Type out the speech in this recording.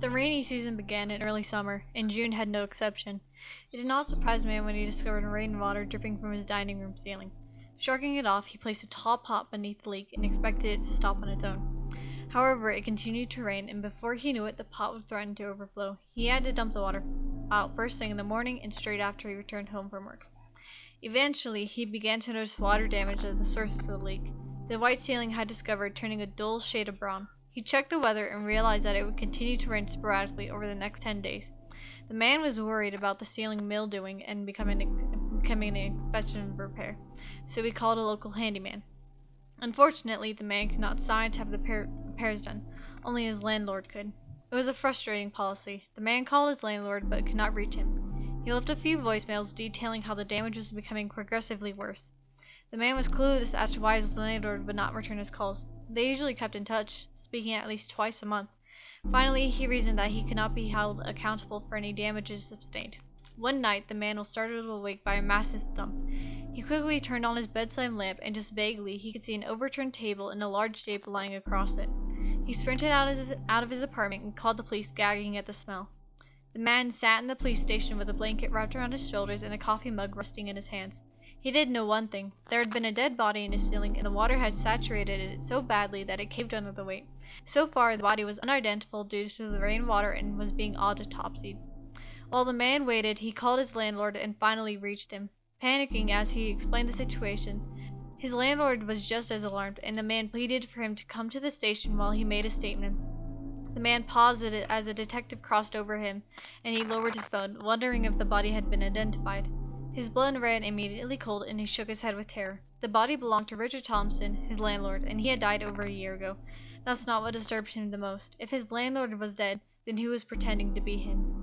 The rainy season began in early summer, and June had no exception. It did not surprise the man when he discovered rainwater dripping from his dining room ceiling. Shrugging it off, he placed a tall pot beneath the leak and expected it to stop on its own. However, it continued to rain, and before he knew it, the pot would threaten to overflow. He had to dump the water out first thing in the morning and straight after he returned home from work. Eventually, he began to notice water damage at the source of the leak. The white ceiling had discovered turning a dull shade of brown. He checked the weather and realized that it would continue to rain sporadically over the next 10 days. The man was worried about the ceiling mildewing and becoming an expensive repair, so he called a local handyman. Unfortunately, the man could not sign to have the repairs done. Only his landlord could. It was a frustrating policy. The man called his landlord but could not reach him. He left a few voicemails detailing how the damage was becoming progressively worse. The man was clueless as to why his landlord would not return his calls. They usually kept in touch, speaking at least twice a month. Finally, he reasoned that he could not be held accountable for any damages sustained. One night, the man was startled awake by a massive thump. He quickly turned on his bedside lamp, and just vaguely he could see an overturned table and a large shape lying across it. He sprinted out of his apartment and called the police, gagging at the smell. The man sat in the police station with a blanket wrapped around his shoulders and a coffee mug resting in his hands. He did know one thing. There had been a dead body in his ceiling, and the water had saturated it so badly that it caved under the weight. So far, the body was unidentifiable due to the rainwater and was being autopsied. While the man waited, he called his landlord and finally reached him. Panicking as he explained the situation, his landlord was just as alarmed, and the man pleaded for him to come to the station while he made a statement. The man paused as a detective crossed over him, and he lowered his phone, wondering if the body had been identified. His blood ran immediately cold, and he shook his head with terror. The body belonged to Richard Thompson, his landlord, and he had died over a year ago. That's not what disturbed him the most. If his landlord was dead, then who was pretending to be him?